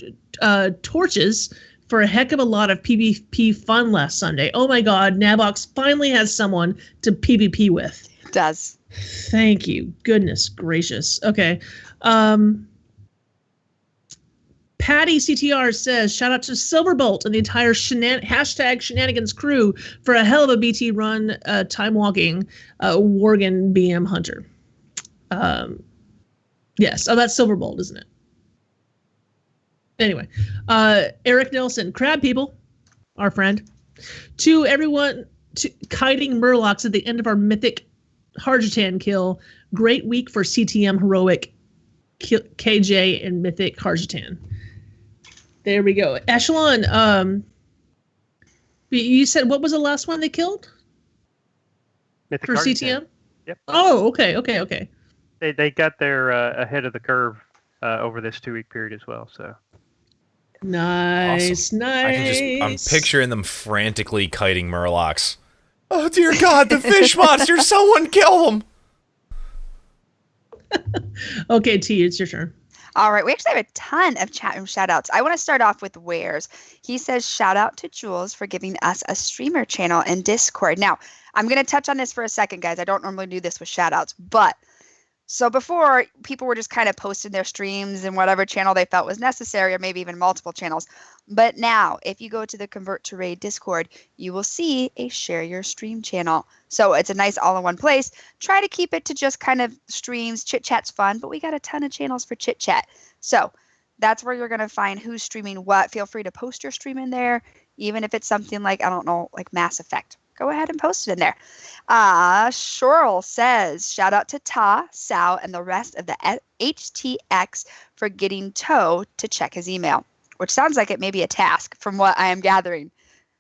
Torches for a heck of a lot of PvP fun last Sunday. Oh my God, Navox finally has someone to PvP with. It does. Thank you. Goodness gracious. Okay. Patty CTR says, shout out to Silverbolt and the entire #shenanigans crew for a hell of a BT run, time walking, Worgen BM Hunter. Yes. Oh, that's Silverbolt, isn't it? Anyway, Eric Nelson, Crab People, our friend. To everyone, kiting Murlocs at the end of our mythic Harjitan kill. Great week for CTM Heroic, KJ, and Mythic Harjitan. There we go. Eshelon, you said what was the last one they killed? Mythic For Harjitan. CTM? Yep. Oh, okay. They got their ahead of the curve over this 2-week period as well. So nice. I'm picturing them frantically kiting Murlocs. Oh dear God, the fish monster! Someone kill them! Okay, T, it's your turn. All right, we actually have a ton of chat room shout outs. I want to start off with Wares. He says, shout out to Jules for giving us a streamer channel in Discord. Now, I'm going to touch on this for a second, guys. I don't normally do this with shout outs, but so before, people were just kind of posting their streams in whatever channel they felt was necessary, or maybe even multiple channels. But now, if you go to the Convert to Raid Discord, you will see a share your stream channel. So it's a nice all-in-one place. Try to keep it to just kind of streams. Chit Chat's fun, but we got a ton of channels for Chit Chat. So that's where you're going to find who's streaming what. Feel free to post your stream in there, even if it's something like, I don't know, like Mass Effect. Go ahead and post it in there. Shorl says, shout out to Ta, Sal, and the rest of the HTX for getting Toe to check his email, which sounds like it may be a task from what I am gathering.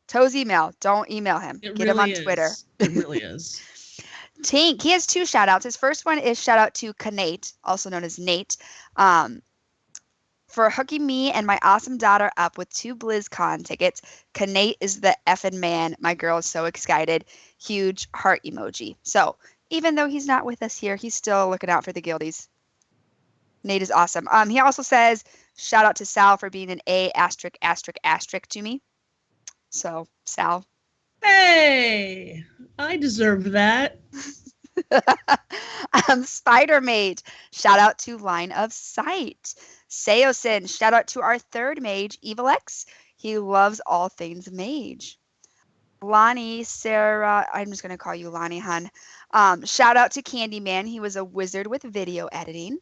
Toe's email. Don't email him. Get him on Twitter. It really is. Tink, he has 2 shout outs. His first one is shout out to Kanate, also known as Nate, for hooking me and my awesome daughter up with 2 BlizzCon tickets. Kanate is the effing man. My girl is so excited. Huge heart emoji. So even though he's not with us here, he's still looking out for the guildies. Nate is awesome. He also says, shout out to Sal for being an A** to me. So, Sal. Hey, I deserve that. Spider-Mate, shout out to Line of Sight. Seosin, shout out to our 3rd mage, EvilX. He loves all things mage. Lonnie, Sarah, I'm just going to call you Lonnie, hun. Shout out to Candyman. He was a wizard with video editing.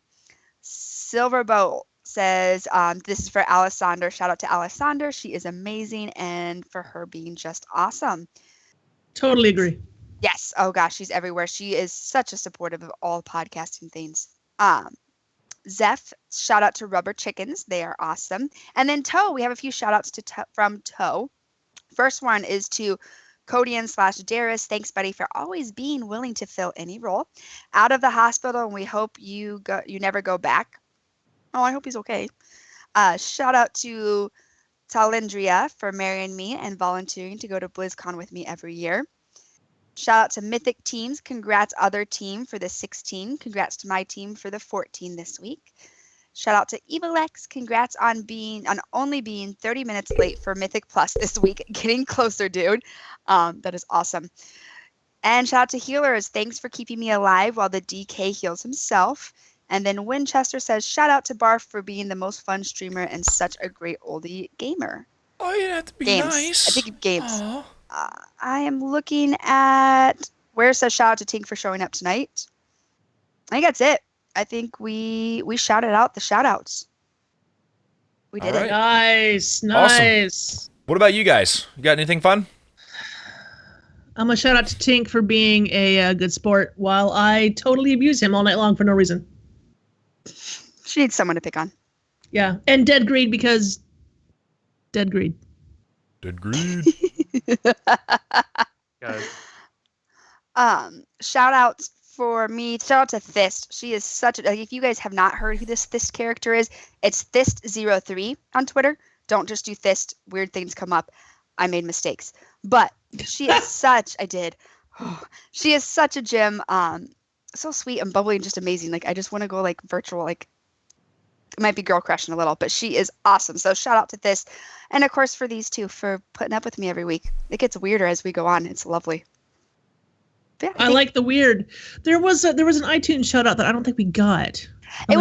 Silverbolt says, this is for Alessander. Shout out to Alessander. She is amazing, and for her being just awesome. Totally agree. Yes. Oh, gosh, she's everywhere. She is such a supportive of all podcasting things. Zeph, shout out to Rubber Chickens. They are awesome. And then Toe, we have a few shout outs from Toe. First one is to Codian/Darius. Thanks, buddy, for always being willing to fill any role. Out of the hospital, and we hope you never go back. Oh, I hope he's okay. Shout out to Talindria for marrying me and volunteering to go to BlizzCon with me every year. Shout out to Mythic Teams. Congrats, other team, for the 16. Congrats to my team for the 14 this week. Shout out to EvilX. Congrats on only being 30 minutes late for Mythic Plus this week. Getting closer, dude. That is awesome. And shout out to Healers. Thanks for keeping me alive while the DK heals himself. And then Winchester says, shout out to Barf for being the most fun streamer and such a great oldie gamer. Oh, you have to be games. nice. I think games. I am looking at where it says shout out to Tink for showing up tonight. I think that's it. I think we shouted out the shout outs. We did it. Nice. Awesome. What about you guys? You got anything fun? I'm going to shout out to Tink for being a good sport while I totally abuse him all night long for no reason. She needs someone to pick on. Yeah. And Dead Greed because Dead Greed. Dead Greed. Shout out for me. Shout out to Thist. She is such a, if you guys have not heard who this Thist character is, it's Thist03 on Twitter. Don't just do Thist. Weird things come up. I made mistakes. But she is such, I did. She is such a gem. So sweet and bubbly and just amazing. Like, I just want to go like virtual, like, it might be girl crushing a little, but she is awesome. So shout out to this. And of course for these two for putting up with me every week. It gets weirder as we go on. It's lovely. Yeah, I like the weird. There was an iTunes shout out that I don't think we got. They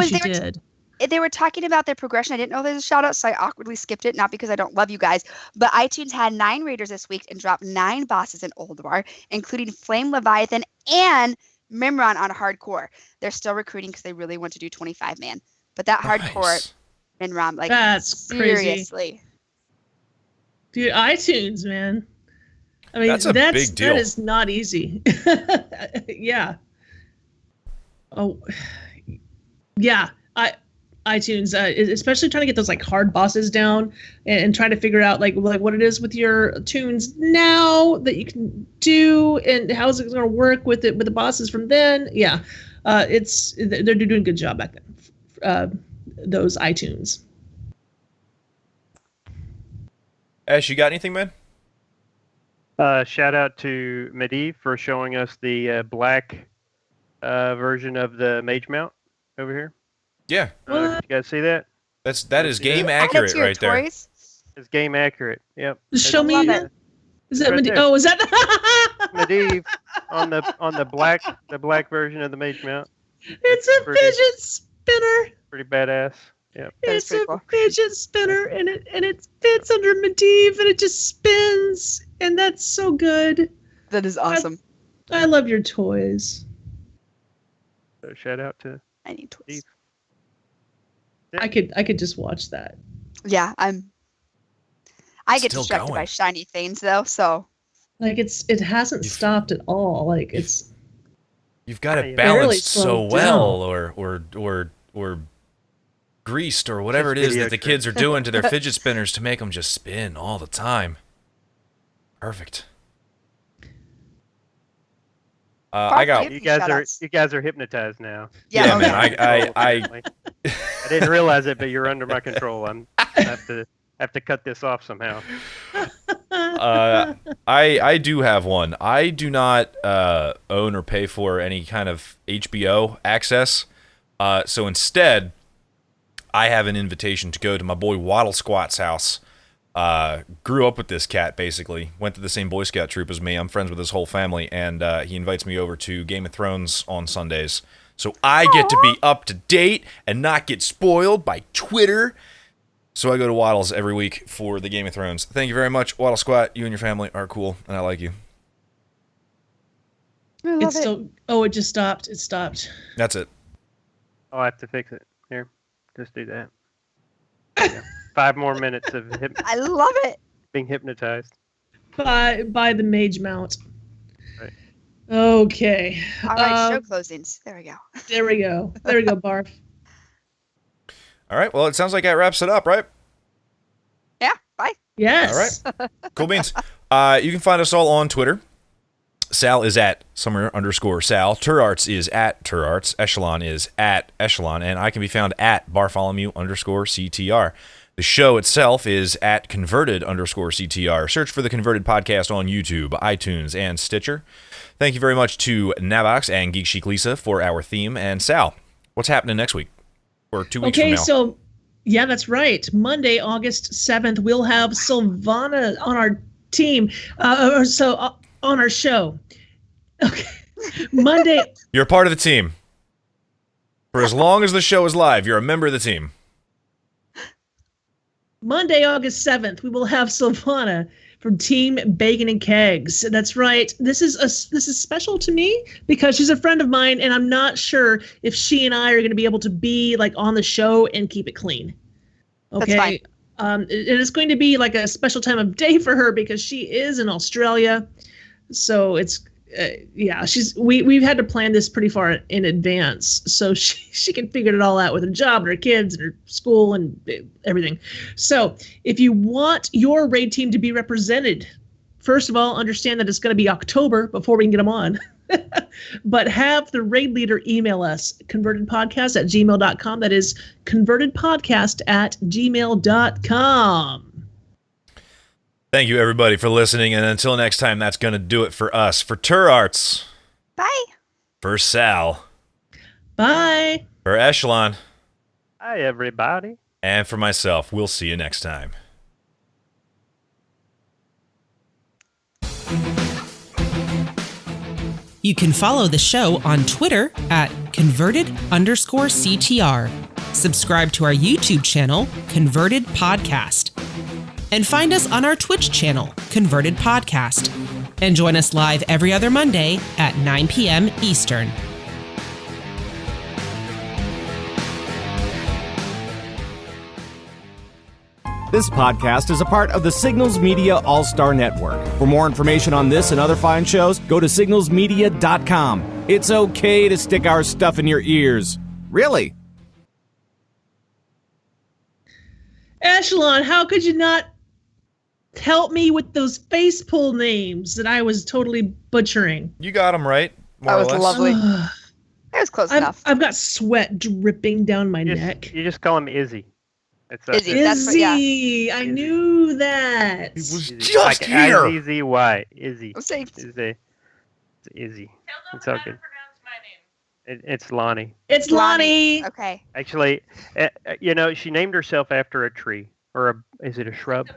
were talking about their progression. I didn't know there was a shout out, so I awkwardly skipped it. Not because I don't love you guys, but iTunes had 9 raiders this week and dropped 9 bosses in Oldwar, including Flame Leviathan and Mimron on hardcore. They're still recruiting because they really want to do 25-man. But that hardcore Mimron, like, that's seriously. Crazy. Dude, iTunes, man. I mean, that's a big deal. That is not easy. Yeah. yeah, iTunes, especially trying to get those like hard bosses down and trying to figure out like what it is with your tunes now that you can do and how is it going to work with the bosses from then. Yeah, they're doing a good job back then. Those iTunes. Ash, you got anything, man? Shout out to Medivh for showing us the black version of the mage mount over here. Yeah. Did you guys see that? That is game accurate right there. Toys. It's game accurate. Yep. Show me that. Is that right Medivh? there. Oh, is that Medivh on the black version of the mage mount. It's a fidget spinner. Pretty badass. Yep. It's a fidget spinner, and it fits under Medivh, and it just spins, and that's so good. That is awesome. I love your toys. So shout out to I need toys. Steve. I could just watch that. Yeah, I get Still distracted going. by shiny things though, so Like it hasn't stopped at all. Like it's You've got it barely balanced so slowed well, or greased, or whatever it is that the kids are doing to their fidget spinners to make them just spin all the time. Perfect. I got. You guys are hypnotized now. yeah, man. I didn't realize it, but you're under my control. I have to cut this off somehow. I do have one. I do not own or pay for any kind of HBO access. So instead, I have an invitation to go to my boy Waddle Squat's house. Grew up with this cat, basically. Went to the same Boy Scout troop as me. I'm friends with his whole family, and he invites me over to Game of Thrones on Sundays. So I get to be up to date and not get spoiled by Twitter. So I go to Waddle's every week for the Game of Thrones. Thank you very much, Waddle Squat. You and your family are cool, and I like you. I love it's it. still. Oh, it just stopped. It stopped. That's it. I'll have to fix it. Here, just do that. Yeah. 5 more minutes of I love it. being hypnotized. By the mage mount. Right. Okay. All right, show closings. There we go. There we go. There we go, Barf. All right, well, it sounds like that wraps it up, right? Yeah, bye. Yes. All right. Cool beans. You can find us all on Twitter. Sal is at @Summer_Sal. Turarts is at Turarts. Eshelon is at Eshelon. And I can be found at Barfolomew_CTR. The show itself is at Converted_CTR. Search for the Converted Podcast on YouTube, iTunes, and Stitcher. Thank you very much to Navox and Geek Chic Lisa for our theme. And Sal, what's happening next week? Or 2 weeks from Okay, now? so yeah, that's right. Monday, August 7th, we'll have Silvana on our team. On our show. Okay. Monday. You're a part of the team. For as long as the show is live, you're a member of the team. Monday, August 7th, we will have Silvana from Team Bacon and Kegs. That's right. This is special to me because she's a friend of mine, and I'm not sure if she and I are going to be able to be like on the show and keep it clean. Okay. That's fine. It is going to be like a special time of day for her because she is in Australia. So it's we've had to plan this pretty far in advance so she can figure it all out with her job and her kids and her school and everything. So if you want your raid team to be represented, first of all, understand that it's going to be October before we can get them on. But have the raid leader email us, convertedpodcast@gmail.com. That is convertedpodcast@gmail.com. Thank you, everybody, for listening. And until next time, that's going to do it for us. For Turarts. Bye. For Sal. Bye. For Eshelon. Hi, everybody. And for myself, we'll see you next time. You can follow the show on Twitter at converted_CTR. Subscribe to our YouTube channel, Converted Podcast. And find us on our Twitch channel, Converted Podcast. And join us live every other Monday at 9 p.m. Eastern. This podcast is a part of the Signals Media All-Star Network. For more information on this and other fine shows, go to signalsmedia.com. It's okay to stick our stuff in your ears. Really? Eshelon, how could you not help me with those face pull names that I was totally butchering? You got them right. More That was or less. lovely. That was close enough. I've got sweat dripping down my neck. You just call him Izzy. Izzy. Izzy. I knew that. He was Izzy. just like here. I-Z-Z-Y. Izzy. I'm saying. It's Izzy. It's all good. It's Lonnie. It's Lonnie. Okay. Actually, she named herself after a tree. Is it a shrub?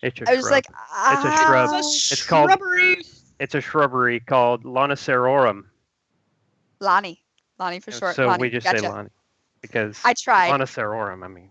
It's a shrub. I was like, It's a shrub. It's called shrubbery. It's a shrubbery called Lonocerorum. Lonnie for short. So Lonnie. we just Gotcha. say Lonnie because I tried. Lonocerorum. I mean,